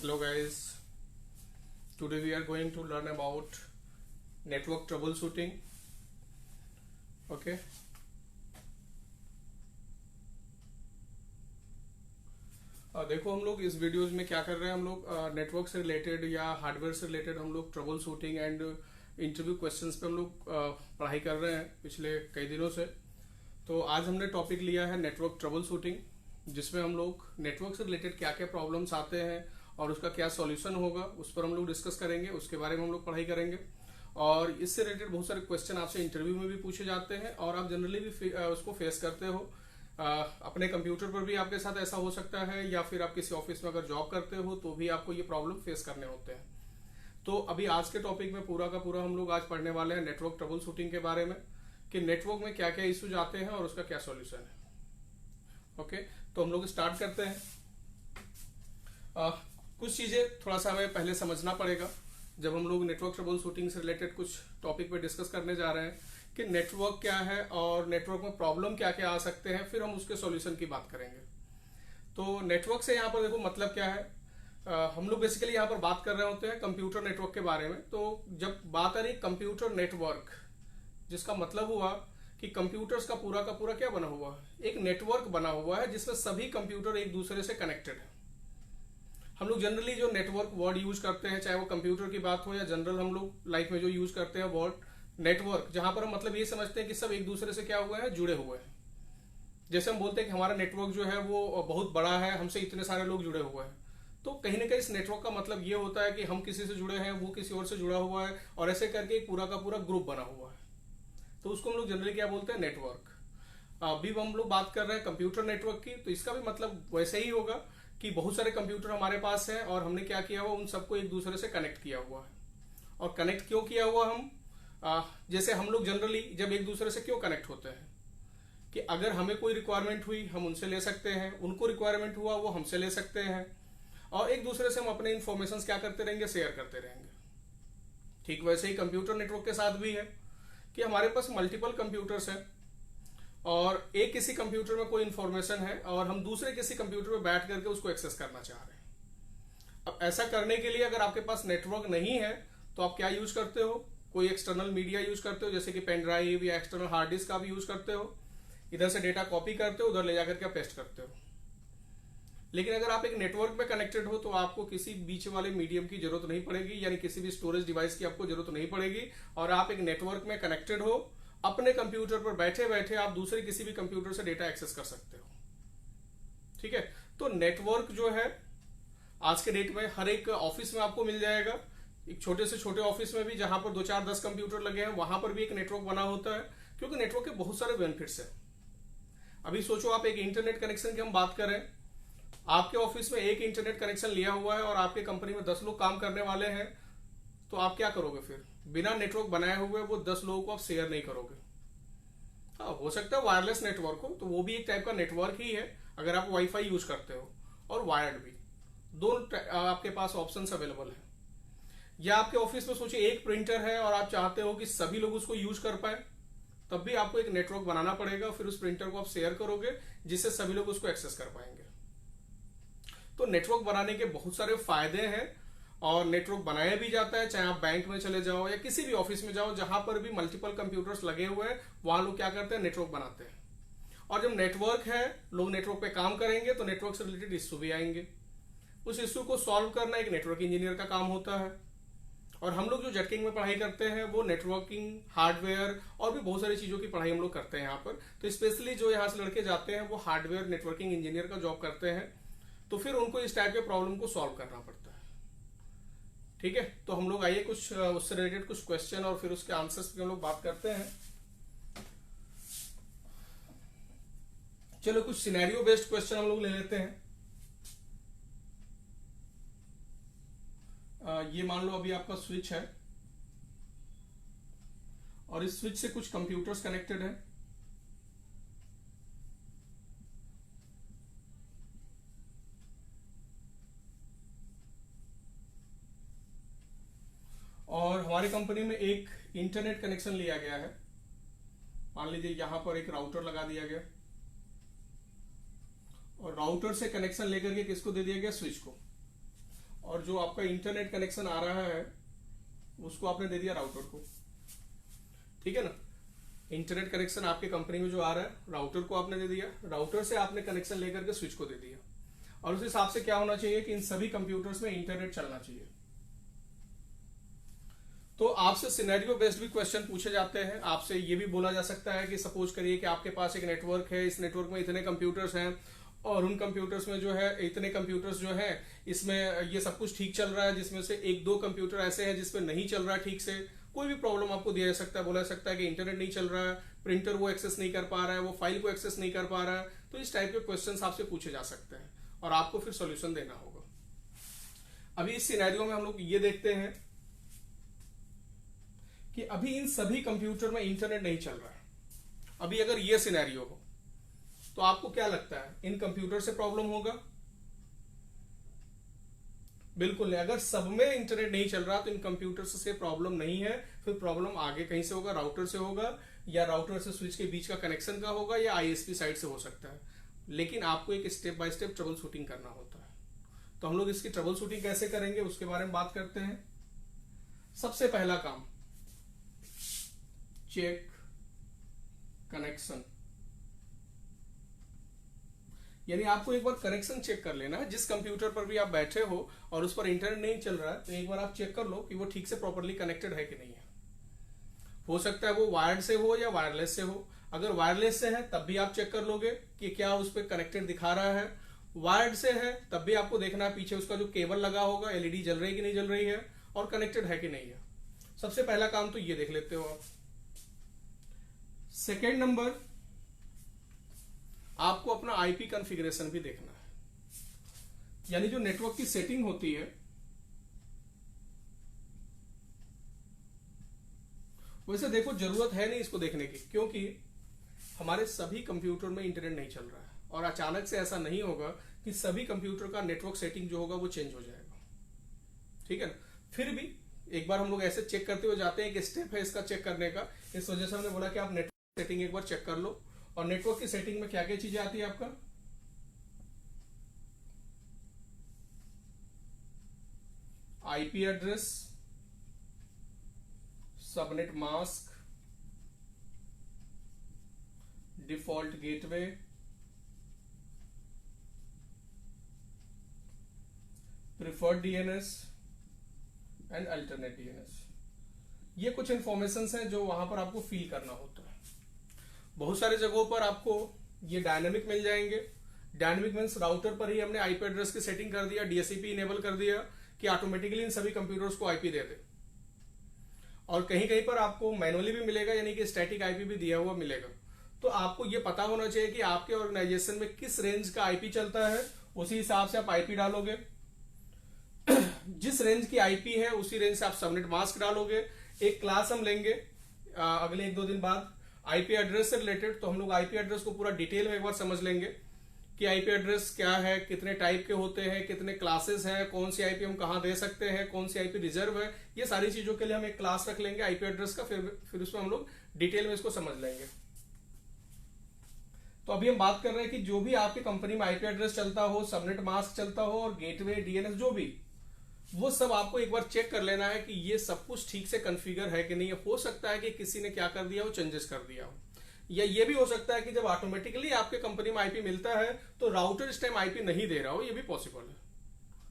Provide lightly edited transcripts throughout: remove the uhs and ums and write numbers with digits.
Hello guys, today we are going to learn about network troubleshooting. Okay. देखो हम लोग इस वीडियोस में क्या कर रहे हैं। हम लोग नेटवर्क से रिलेटेड या हार्डवेयर से रिलेटेड हम लोग trouble shooting and interview questions पे हम लोग पढ़ाई कर रहे हैं पिछले कई दिनों से। तो आज हमने टॉपिक लिया है नेटवर्क ट्रबल शूटिंग, जिसमें हम लोग नेटवर्क से रिलेटेड क्या क्या प्रॉब्लम्स आते हैं और उसका क्या सॉल्यूशन होगा उस पर हम लोग डिस्कस करेंगे, उसके बारे में हम लोग पढ़ाई करेंगे। और इससे रिलेटेड बहुत सारे क्वेश्चन आपसे इंटरव्यू में भी पूछे जाते हैं और आप जनरली भी उसको फेस करते हो। अपने कंप्यूटर पर भी आपके साथ ऐसा हो सकता है, या फिर आप किसी ऑफिस में अगर जॉब करते हो तो भी आपको ये प्रॉब्लम फेस करने होते हैं। तो अभी आज के टॉपिक में पूरा का पूरा हम लोग आज पढ़ने वाले हैं नेटवर्क ट्रबल शूटिंग के बारे में, कि नेटवर्क में क्या क्या इश्यूज आते हैं और उसका क्या सॉल्यूशन है। ओके, तो हम लोग स्टार्ट करते हैं। कुछ चीजें थोड़ा सा हमें पहले समझना पड़ेगा जब हम लोग नेटवर्क ट्रबल शूटिंग से रिलेटेड कुछ टॉपिक पे डिस्कस करने जा रहे हैं, कि नेटवर्क क्या है और नेटवर्क में प्रॉब्लम क्या क्या आ सकते हैं, फिर हम उसके सॉल्यूशन की बात करेंगे। तो नेटवर्क से यहाँ पर देखो मतलब क्या है। हम लोग बेसिकली यहाँ पर बात कर रहे होते हैं कंप्यूटर नेटवर्क के बारे में। तो जब बात आ रही कंप्यूटर नेटवर्क, जिसका मतलब हुआ कि कंप्यूटर्स का पूरा क्या बना हुआ है, एक नेटवर्क बना हुआ है जिसमें सभी कंप्यूटर एक दूसरे से कनेक्टेड है। हम लोग जनरली जो नेटवर्क वर्ड यूज करते हैं, चाहे वो कंप्यूटर की बात हो या जनरल हम लोग लाइफ में जो यूज करते हैं वर्ड नेटवर्क, जहां पर हम मतलब ये समझते हैं कि सब एक दूसरे से क्या हुए हैं, जुड़े हुए हैं। जैसे हम बोलते हैं कि हमारा नेटवर्क जो है वो बहुत बड़ा है, हमसे इतने सारे लोग जुड़े हुए हैं। तो कहीं ना कहीं इस नेटवर्क का मतलब ये होता है कि हम किसी से जुड़े हैं, वो किसी और से जुड़ा हुआ है, और ऐसे करके एक पूरा का पूरा ग्रुप बना हुआ है। तो उसको हम लोग जनरली क्या बोलते हैं, नेटवर्क। अभी हम लोग बात कर रहे हैं कंप्यूटर नेटवर्क की, तो इसका भी मतलब वैसे ही होगा कि बहुत सारे कंप्यूटर हमारे पास हैं और हमने क्या किया हुआ, उन सबको एक दूसरे से कनेक्ट किया हुआ है। और कनेक्ट क्यों किया हुआ हम, जैसे हम लोग जनरली जब एक दूसरे से क्यों कनेक्ट होते हैं, कि अगर हमें कोई रिक्वायरमेंट हुई हम उनसे ले सकते हैं, उनको रिक्वायरमेंट हुआ वो हमसे ले सकते हैं, और एक दूसरे से हम अपने इंफॉर्मेशन क्या करते रहेंगे, शेयर करते रहेंगे। ठीक वैसे ही कंप्यूटर नेटवर्क के साथ भी है कि हमारे पास मल्टीपल कंप्यूटर्स हैं और एक किसी कंप्यूटर में कोई इंफॉर्मेशन है और हम दूसरे किसी कंप्यूटर में बैठ करके उसको एक्सेस करना चाह रहे हैं। अब ऐसा करने के लिए अगर आपके पास नेटवर्क नहीं है तो आप क्या यूज करते हो, कोई एक्सटर्नल मीडिया यूज करते हो, जैसे कि पेन ड्राइव या एक्सटर्नल हार्ड डिस्क का भी यूज करते हो। इधर से डेटा कॉपी करते हो, उधर ले जाकर के पेस्ट करते हो। लेकिन अगर आप एक नेटवर्क में कनेक्टेड हो तो आपको किसी बीच वाले मीडियम की जरूरत नहीं पड़ेगी, यानी किसी भी स्टोरेज डिवाइस की आपको जरूरत नहीं पड़ेगी, और आप एक नेटवर्क में कनेक्टेड हो, अपने कंप्यूटर पर बैठे बैठे आप दूसरे किसी भी कंप्यूटर से डेटा एक्सेस कर सकते हो। ठीक है, तो नेटवर्क जो है आज के डेट में हर एक ऑफिस में आपको मिल जाएगा। एक छोटे से छोटे ऑफिस में भी जहां पर 2 4 10 कंप्यूटर लगे हैं, वहां पर भी एक नेटवर्क बना होता है, क्योंकि नेटवर्क के बहुत सारे बेनिफिट्स हैं। अभी सोचो आप एक इंटरनेट कनेक्शन की हम बात करें, आपके ऑफिस में एक इंटरनेट कनेक्शन लिया हुआ है और आपके कंपनी में 10 लोग काम करने वाले हैं, तो आप क्या करोगे फिर, बिना नेटवर्क बनाए हुए वो 10 लोगों को आप शेयर नहीं करोगे। हाँ, हो सकता है वायरलेस नेटवर्क हो, तो वो भी एक टाइप का नेटवर्क ही है अगर आप वाईफाई यूज करते हो, और वायर्ड भी, दोनों आपके पास ऑप्शन अवेलेबल है। या आपके ऑफिस में सोचिए एक प्रिंटर है और आप चाहते हो कि सभी लोग उसको यूज कर पाए, तब भी आपको एक नेटवर्क बनाना पड़ेगा, फिर उस प्रिंटर को आप शेयर करोगे जिससे सभी लोग उसको एक्सेस कर पाएंगे। तो नेटवर्क बनाने के बहुत सारे फायदे हैं, और नेटवर्क बनाया भी जाता है, चाहे आप बैंक में चले जाओ या किसी भी ऑफिस में जाओ जहां पर भी मल्टीपल कंप्यूटर्स लगे हुए हैं, वहां लोग क्या करते हैं, नेटवर्क बनाते हैं। और जब नेटवर्क है, लोग नेटवर्क पे काम करेंगे तो नेटवर्क से रिलेटेड इश्यू भी आएंगे। उस इश्यू को सॉल्व करना एक नेटवर्क इंजीनियर का काम होता है। और हम लोग जो जेटकिंग में पढ़ाई करते हैं वो नेटवर्किंग, हार्डवेयर और भी बहुत सारी चीजों की पढ़ाई हम लोग करते हैं यहाँ पर। तो स्पेशली जो यहाँ से लड़के जाते हैं वो हार्डवेयर नेटवर्किंग इंजीनियर का जॉब करते हैं, तो फिर उनको इस टाइप के प्रॉब्लम को सॉल्व करना पड़ता है। ठीक है, तो हम लोग आइए कुछ उससे रिलेटेड कुछ क्वेश्चन और फिर उसके आंसर्स की हम लोग बात करते हैं। चलो कुछ सिनेरियो बेस्ड क्वेश्चन हम लोग ले लेते हैं। ये मान लो अभी आपका स्विच है और इस स्विच से कुछ कंप्यूटर्स कनेक्टेड है, और हमारी कंपनी में एक इंटरनेट कनेक्शन लिया गया है। मान लीजिए यहां पर एक राउटर लगा दिया गया और राउटर से कनेक्शन लेकर के किसको दे दिया गया, स्विच को। और जो आपका इंटरनेट कनेक्शन आ रहा है उसको आपने दे दिया राउटर को, ठीक है ना। इंटरनेट कनेक्शन आपके कंपनी में जो आ रहा है राउटर को आपने दे दिया, राउटर से आपने कनेक्शन लेकर के स्विच को दे दिया, और उस हिसाब से क्या होना चाहिए कि इन सभी कंप्यूटर्स में इंटरनेट चलना चाहिए। तो आपसे सिनेरियो बेस्ड भी क्वेश्चन पूछे जाते हैं। आपसे ये भी बोला जा सकता है कि सपोज करिए कि आपके पास एक नेटवर्क है, इस नेटवर्क में इतने कंप्यूटर्स हैं और उन कंप्यूटर्स में जो है इतने कंप्यूटर्स जो है इसमें ये सब कुछ ठीक चल रहा है, जिसमें से एक दो कंप्यूटर ऐसे हैं जिसमें नहीं चल रहा है ठीक से। कोई भी प्रॉब्लम आपको दिया जा सकता है, बोला जा सकता है कि इंटरनेट नहीं चल रहा है, प्रिंटर वो एक्सेस नहीं कर पा रहा है, वो फाइल को एक्सेस नहीं कर पा रहा है। तो इस टाइप के क्वेश्चन आपसे पूछे जा सकते हैं और आपको फिर सॉल्यूशन देना होगा। अभी इस सिनेरियो में हम लोग ये देखते हैं कि अभी इन सभी कंप्यूटर में इंटरनेट नहीं चल रहा है। अभी अगर ये सिनेरियो हो तो आपको क्या लगता है, इन कंप्यूटर से प्रॉब्लम होगा? बिल्कुल नहीं। अगर सब में इंटरनेट नहीं चल रहा तो इन कंप्यूटर्स से प्रॉब्लम नहीं है, फिर प्रॉब्लम आगे कहीं से होगा, राउटर से होगा या राउटर से स्विच के बीच का कनेक्शन का होगा या आईएसपी साइड से हो सकता है। लेकिन आपको एक step by step trouble shooting करना होता है। तो हम लोग इसकी ट्रबल शूटिंग कैसे करेंगे उसके बारे में बात करते हैं। सबसे पहला काम, चेक कनेक्शन, यानी आपको एक बार कनेक्शन चेक कर लेना है। जिस कंप्यूटर पर भी आप बैठे हो और उस पर इंटरनेट नहीं चल रहा है तो एक बार आप चेक कर लो कि वो ठीक से प्रॉपर्ली कनेक्टेड है कि नहीं है। हो सकता है वो वायर्ड से हो या वायरलेस से हो। अगर वायरलेस से है तब भी आप चेक कर लोगे कि क्या उस पर कनेक्टेड दिखा रहा है। वायर्ड से है तब भी आपको देखना है पीछे उसका जो केबल लगा होगा एलईडी जल रही है कि नहीं जल रही है और कनेक्टेड है कि नहीं है। सबसे पहला काम तो ये देख लेते हो आप। सेकेंड नंबर, आपको अपना आईपी कॉन्फ़िगरेशन भी देखना है, यानी जो नेटवर्क की सेटिंग होती है वैसे देखो जरूरत है नहीं इसको देखने की, क्योंकि हमारे सभी कंप्यूटर में इंटरनेट नहीं चल रहा है और अचानक से ऐसा नहीं होगा कि सभी कंप्यूटर का नेटवर्क सेटिंग जो होगा वो चेंज हो जाएगा, ठीक है ना। फिर भी एक बार हम लोग ऐसे चेक करते हुए जाते हैं कि स्टेप है इसका चेक करने का। इस वजह से हमने बोला कि आप नेटवर्क सेटिंग एक बार चेक कर लो। और नेटवर्क की सेटिंग में क्या क्या चीजें आती है आपका, IP address, subnet mask, default gateway, preferred DNS and alternate DNS. ये कुछ इंफॉर्मेशन है जो वहां पर आपको फील करना होता है। बहुत सारे जगहों पर आपको ये डायनेमिक मिल जाएंगे। डायनेमिक मींस राउटर पर ही हमने आईपी एड्रेस की सेटिंग कर दिया, डीएससीपी इनेबल कर दिया कि ऑटोमेटिकली इन सभी कंप्यूटर्स को आईपी दे दे। और कहीं कहीं पर आपको मैनुअली भी मिलेगा, यानी कि स्टैटिक आईपी भी दिया हुआ मिलेगा। तो आपको ये पता होना चाहिए कि आपके ऑर्गेनाइजेशन में किस रेंज का आईपी चलता है, उसी हिसाब से आप आईपी डालोगे। जिस रेंज की आईपी है उसी रेंज से आप सबनेट मास्क डालोगे। एक क्लास हम लेंगे अगले 1-2 दिन बाद आईपी एड्रेस से रिलेटेड, तो हम लोग आईपी एड्रेस को पूरा डिटेल में एक बार समझ लेंगे कि आईपी एड्रेस क्या है, कितने टाइप के होते हैं, कितने क्लासेस हैं, कौन सी आईपी हम कहां दे सकते हैं, कौन सी आईपी रिजर्व है। ये सारी चीजों के लिए हम एक क्लास रख लेंगे आईपी एड्रेस का, फिर उसमें हम लोग डिटेल में इसको समझ लेंगे। तो अभी हम बात कर रहे हैं कि जो भी आपकी कंपनी में आईपी एड्रेस चलता हो, सबनेट मास्क चलता हो और गेटवे डीएनएस जो भी, वो सब आपको एक बार चेक कर लेना है कि ये सब कुछ ठीक से कॉन्फ़िगर है कि नहीं। हो सकता है कि किसी ने क्या कर दिया, वो चेंजेस कर दिया हो, या ये भी हो सकता है कि जब ऑटोमेटिकली आपके कंपनी में आईपी मिलता है तो राउटर इस टाइम आईपी नहीं दे रहा हो, ये भी पॉसिबल है।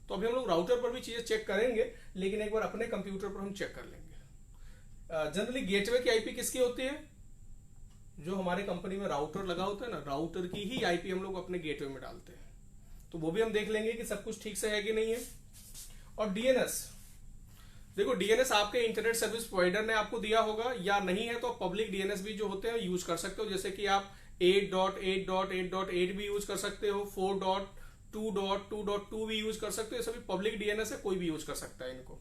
तो अभी हम लोग राउटर पर भी चीजें चेक करेंगे, लेकिन एक बार अपने कंप्यूटर पर हम चेक कर लेंगे। जनरली गेटवे की आईपी किसकी होती है, जो हमारे कंपनी में राउटर लगा होता है ना, राउटर की ही आईपी हम लोग अपने गेटवे में डालते हैं। तो वो भी हम देख लेंगे कि सब कुछ ठीक से है कि नहीं है। और डीएनएस, देखो डीएनएस आपके इंटरनेट सर्विस प्रोवाइडर ने आपको दिया होगा, या नहीं है तो पब्लिक डीएनएस भी जो होते हैं यूज कर सकते हो। जैसे कि आप 8.8.8.8 भी यूज कर सकते हो, 4.2.2.2 भी यूज कर सकते हो। ये सभी पब्लिक डीएनएस है, कोई भी यूज कर सकता है इनको।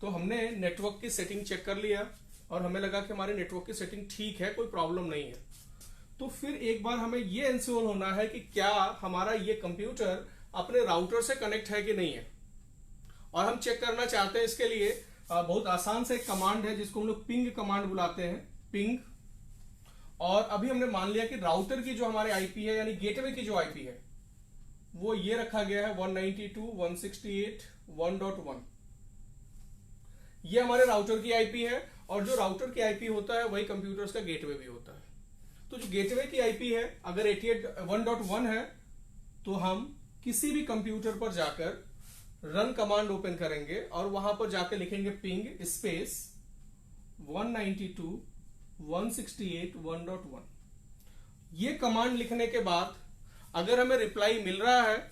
तो हमने नेटवर्क की सेटिंग चेक कर लिया और हमें लगा कि हमारे नेटवर्क की सेटिंग ठीक है, कोई प्रॉब्लम नहीं है। तो फिर एक बार हमें ये इंश्योर होना है कि क्या हमारा ये कंप्यूटर अपने राउटर से कनेक्ट है कि नहीं है। और हम चेक करना चाहते हैं इसके लिए बहुत आसान से एक कमांड है जिसको हम लोग पिंग कमांड बुलाते हैं, पिंग। और अभी हमने मान लिया कि राउटर की जो हमारे आईपी है, यानी गेटवे की जो आईपी है, वो ये रखा गया है 192.168.1.1। ये हमारे राउटर की आईपी है, और जो राउटर की आईपी होता है वही कंप्यूटर्स का गेटवे भी होता है। तो जो गेटवे की आईपी है, अगर 88.1.1 है तो हम किसी भी कंप्यूटर पर जाकर रन कमांड ओपन करेंगे और वहां पर जाकर लिखेंगे पिंग स्पेस 192.168.1.1। ये कमांड लिखने के बाद अगर हमें रिप्लाई मिल रहा है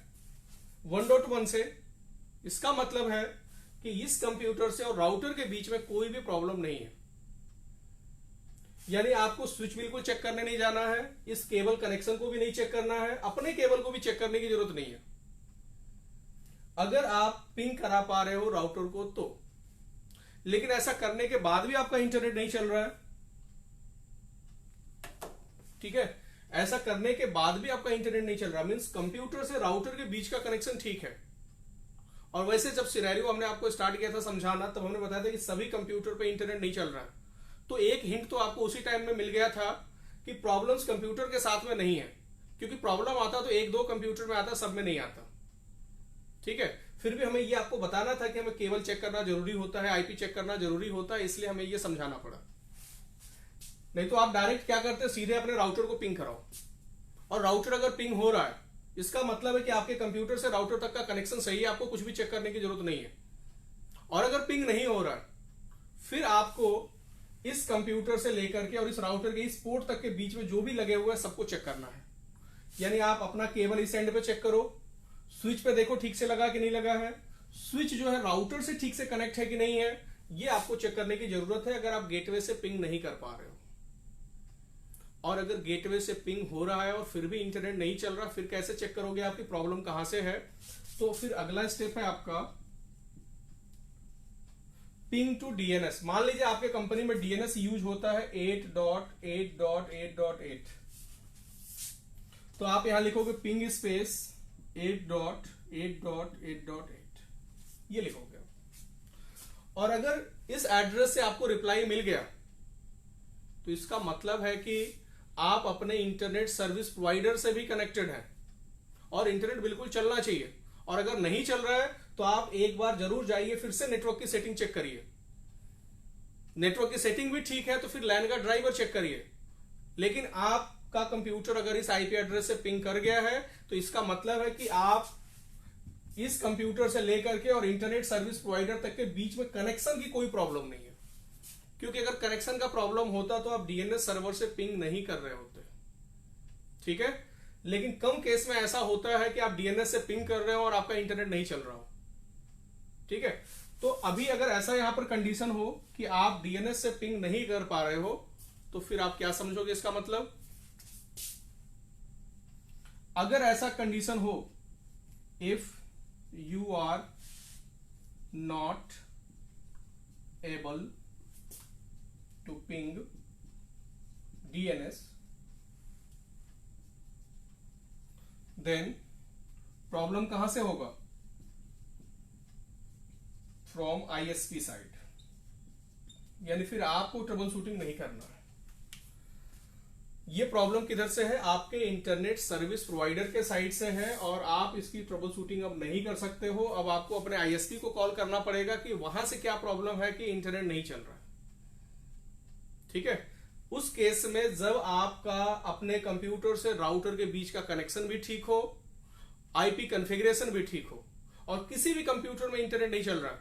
1.1 से, इसका मतलब है कि इस कंप्यूटर से और राउटर के बीच में कोई भी प्रॉब्लम नहीं है। यानी आपको स्विच बिल्कुल चेक करने नहीं जाना है, इस केबल कनेक्शन को भी नहीं चेक करना है, अपने केबल को भी चेक करने की जरूरत नहीं है। अगर आप पिंग करा पा रहे हो राउटर को तो, लेकिन ऐसा करने के बाद भी आपका इंटरनेट नहीं चल रहा है, ठीक है, ऐसा करने के बाद भी आपका इंटरनेट नहीं चल रहा, मींस कंप्यूटर से राउटर के बीच का कनेक्शन ठीक है। और वैसे जब सिनेरियो हमने आपको स्टार्ट किया था समझाना, तब हमने बताया था कि सभी कंप्यूटर पे इंटरनेट नहीं चल रहा है। तो एक हिंट तो आपको उसी टाइम में मिल गया था कि प्रॉब्लम्स कंप्यूटर के साथ में नहीं है, क्योंकि प्रॉब्लम आता तो एक दो कंप्यूटर में आता, सब में नहीं आता, ठीक है। फिर भी हमें ये आपको बताना था कि हमें केबल चेक करना जरूरी होता है, आईपी चेक करना जरूरी होता है, इसलिए हमें ये समझाना पड़ा। नहीं तो आप डायरेक्ट क्या करते, सीधे अपने राउटर को पिंग कराओ, और राउटर अगर पिंग हो रहा है इसका मतलब है कि आपके कंप्यूटर से राउटर तक का कनेक्शन सही है, आपको कुछ भी चेक करने की जरूरत नहीं है। और अगर पिंग नहीं हो रहा है फिर आपको इस कंप्यूटर से लेकर के और इस राउटर के इस पोर्ट तक के बीच में जो भी लगे हुए हैं सबको चेक करना है। यानी आप अपना केबल इस एंड पे चेक करो, स्विच पे देखो ठीक से लगा कि नहीं लगा है, स्विच जो है राउटर से ठीक से कनेक्ट है कि नहीं है, ये आपको चेक करने की जरूरत है अगर आप गेटवे से पिंग नहीं कर पा रहे हो। और अगर गेटवे से पिंग हो रहा है और फिर भी इंटरनेट नहीं चल रहा, फिर कैसे चेक करोगे आपकी प्रॉब्लम कहां से है? तो फिर अगला स्टेप है आपका पिंग टू डीएनएस। मान लीजिए आपके कंपनी में डीएनएस यूज होता है 8.8.8.8, तो आप यहां लिखोगे पिंग स्पेस 8.8.8.8, ये लिखोगे। और अगर इस एड्रेस से आपको रिप्लाई मिल गया तो इसका मतलब है कि आप अपने इंटरनेट सर्विस प्रोवाइडर से भी कनेक्टेड हैं और इंटरनेट बिल्कुल चलना चाहिए। और अगर नहीं चल रहा है तो आप एक बार जरूर जाइए, फिर से नेटवर्क की सेटिंग चेक करिए। नेटवर्क की सेटिंग भी ठीक है तो फिर लैन का ड्राइवर चेक करिए। लेकिन आपका कंप्यूटर अगर इस आईपी एड्रेस से पिंग कर गया है तो इसका मतलब है कि आप इस कंप्यूटर से लेकर के और इंटरनेट सर्विस प्रोवाइडर तक के बीच में कनेक्शन की कोई प्रॉब्लम नहीं है। क्योंकि अगर कनेक्शन का प्रॉब्लम होता तो आप डीएनएस सर्वर से पिंग नहीं कर रहे होते, ठीक है। लेकिन कम केस में ऐसा होता है कि आप डीएनएस से पिंग कर रहे हो और आपका इंटरनेट नहीं चल रहा हो, ठीक है। तो अभी अगर ऐसा यहां पर कंडीशन हो कि आप डीएनएस से पिंग नहीं कर पा रहे हो तो फिर आप क्या समझोगे इसका मतलब? अगर ऐसा कंडीशन हो, if you are not able to ping DNS, then problem कहां से होगा? From ISP side. यानी फिर आपको ट्रबल शूटिंग नहीं करना है। ये प्रॉब्लम किधर से है? आपके इंटरनेट सर्विस प्रोवाइडर के साइड से है और आप इसकी ट्रबल शूटिंग अब नहीं कर सकते हो। अब आपको अपने आईएसपी को कॉल करना पड़ेगा कि वहां से क्या प्रॉब्लम है कि इंटरनेट नहीं चल रहा है, ठीक है। उस केस में जब आपका अपने कंप्यूटर से राउटर के बीच का कनेक्शन भी ठीक हो, आईपी कॉन्फ़िगरेशन भी ठीक हो और किसी भी कंप्यूटर में इंटरनेट नहीं चल रहा,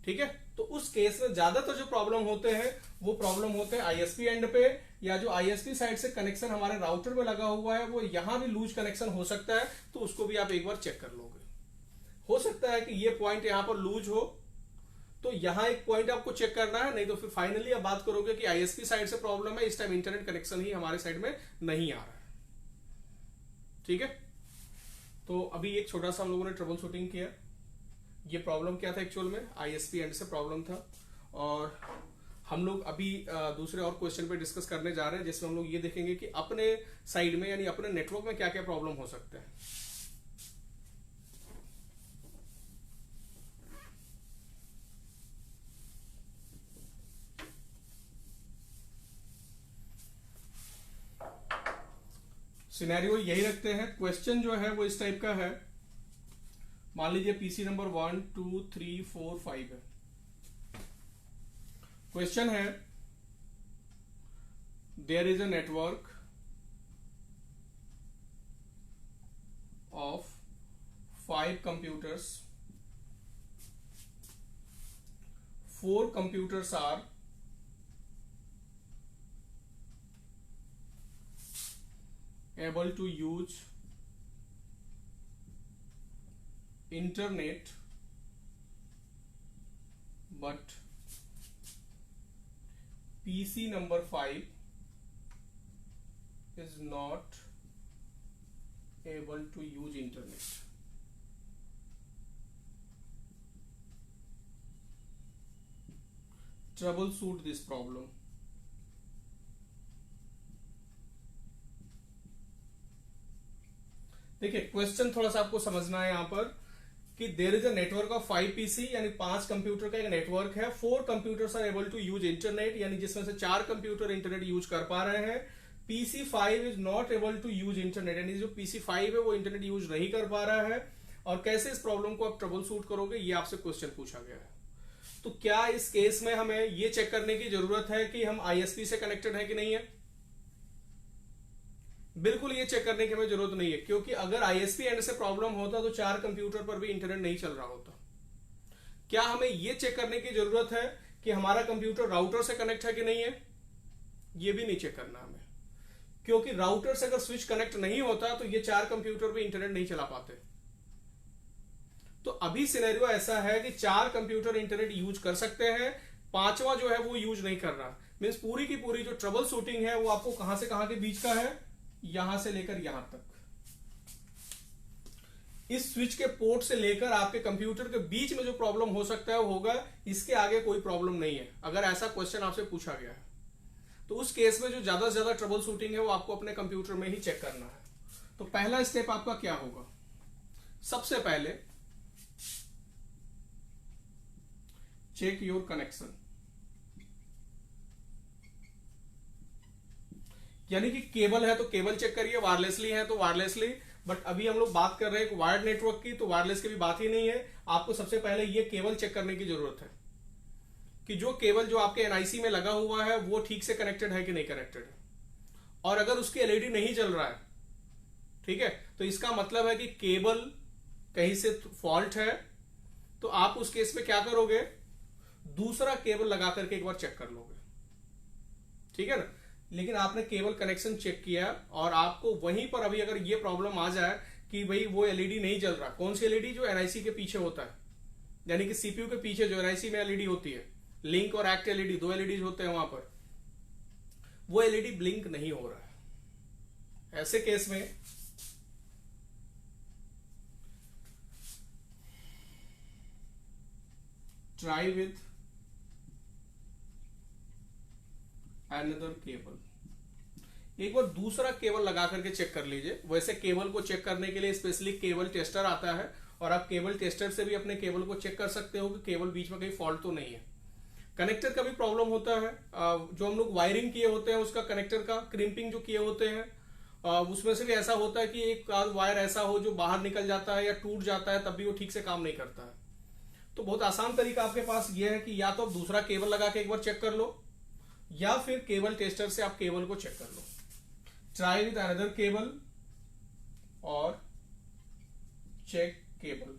ठीक है, तो उस केस में ज्यादातर जो प्रॉब्लम होते हैं वो प्रॉब्लम होते हैं आईएसपी एंड पे, या जो आईएसपी साइड से कनेक्शन हमारे राउटर में लगा हुआ है वो यहां भी लूज कनेक्शन हो सकता है, तो उसको भी आप एक बार चेक कर लोगे। हो सकता है कि ये पॉइंट यहां पर लूज हो तो यहां एक पॉइंट आपको चेक करना है, नहीं तो फिर फाइनली आप बात करोगे कि आईएसपी साइड से प्रॉब्लम है, इस टाइम इंटरनेट कनेक्शन ही हमारे साइड में नहीं आ रहा है, ठीक है। तो अभी एक छोटा सा हम लोगों ने ट्रबल शूटिंग किया। ये प्रॉब्लम क्या था? एक्चुअल में आईएसपी एंड से प्रॉब्लम था और हम लोग अभी दूसरे और क्वेश्चन पे डिस्कस करने जा रहे हैं जिसमें हम लोग ये देखेंगे कि अपने साइड में यानी अपने नेटवर्क में क्या क्या प्रॉब्लम हो सकते हैं। सिनेरियो यही रखते हैं। क्वेश्चन जो है वो इस टाइप का है, मान लीजिए पीसी नंबर 1 2 3 4 5 है। क्वेश्चन है there is a network of 5 computers. 4 computers are able to use internet, but PC number 5 is not able to use internet. Troubleshoot this problem. देखिए क्वेश्चन थोड़ा सा आपको समझना है यहां पर कि there is a network of 5 PC, यानी 5 कंप्यूटर का एक नेटवर्क है। 4 computers are able to use internet, यानी जिसमें से 4 कंप्यूटर इंटरनेट यूज कर पा रहे हैं। PC5 is not able to use internet, यानी जो PC5 है वो इंटरनेट यूज नहीं कर पा रहा है। और कैसे इस प्रॉब्लम को आप ट्रबल शूट करोगे, ये आपसे क्वेश्चन पूछा गया है। तो क्या इस केस में हमें ये चेक करने की जरूरत है कि हम ISP से कनेक्टेड है कि नहीं है? बिल्कुल ये चेक करने की हमें जरूरत नहीं है, क्योंकि अगर ISP एंड से प्रॉब्लम होता तो 4 कंप्यूटर पर भी इंटरनेट नहीं चल रहा होता। क्या हमें ये चेक करने की जरूरत है कि हमारा कंप्यूटर राउटर से कनेक्ट है कि नहीं है? ये भी नहीं चेक करना हमें, क्योंकि राउटर से अगर स्विच कनेक्ट नहीं होता तो ये 4 कंप्यूटर पे इंटरनेट नहीं चला पाते। तो अभी सिनेरियो ऐसा है कि 4 कंप्यूटर इंटरनेट यूज कर सकते हैं, 5वां जो है वो यूज नहीं कर रहा। मींस पूरी की पूरी जो ट्रबल शूटिंग है वो आपको कहां से कहां के बीच का है, यहां से लेकर यहां तक। इस स्विच के पोर्ट से लेकर आपके कंप्यूटर के बीच में जो प्रॉब्लम हो सकता है वो होगा, इसके आगे कोई प्रॉब्लम नहीं है। अगर ऐसा क्वेश्चन आपसे पूछा गया है तो उस केस में जो ज्यादा से ज्यादा ट्रबल शूटिंग है वो आपको अपने कंप्यूटर में ही चेक करना है। तो पहला स्टेप आपका क्या होगा? सबसे पहले चेक योर कनेक्शन, यानी कि केबल है तो केबल चेक करिए, वायरलेसली है तो वायरलेसली। बट अभी हम लोग बात कर रहे हैं वायर्ड नेटवर्क की, तो वायरलेस की भी बात ही नहीं है। आपको सबसे पहले ये केबल चेक करने की जरूरत है कि जो केबल जो आपके एनआईसी में लगा हुआ है वो ठीक से कनेक्टेड है कि नहीं कनेक्टेड है। और अगर उसकी एलईडी नहीं जल रहा है, ठीक है, तो इसका मतलब है कि केबल कहीं से फॉल्ट है। तो आप उस केस में क्या करोगे, दूसरा केबल लगा करके एक बार चेक कर लोगे, ठीक है ना। लेकिन आपने केबल कनेक्शन चेक किया और आपको वहीं पर अभी अगर ये प्रॉब्लम आ जाए कि भाई वो एलईडी नहीं जल रहा, कौन सी एलईडी? जो एनआईसी के पीछे होता है, यानी कि सीपीयू के पीछे जो एनआईसी में एलईडी होती है, लिंक और एक्ट एलईडी, 2 एलईडी होते हैं वहां पर, वो एलईडी ब्लिंक नहीं हो रहा है। ऐसे केस में ट्राई विथ अनदर केबल, एक बार दूसरा केबल लगा करके चेक कर लीजिए। वैसे केबल को चेक करने के लिए स्पेशली केबल टेस्टर आता है, और आप केबल टेस्टर से भी अपने केबल को चेक कर सकते हो कि केबल बीच में कहीं फॉल्ट तो नहीं है। कनेक्टर का भी प्रॉब्लम होता है, जो हम लोग वायरिंग किए होते हैं उसका कनेक्टर का क्रिम्पिंग जो किए होते हैं, उसमें से भी ऐसा होता है कि एक वायर ऐसा हो जो बाहर निकल जाता है या टूट जाता है, तब भी वो ठीक से काम नहीं करता है। तो बहुत आसान तरीका आपके पास ये है कि या तो आप दूसरा केबल लगा के एक बार चेक कर लो, या फिर केबल टेस्टर से आप केबल को चेक कर लो। ट्राई विद अनदर केबल और चेक केबल।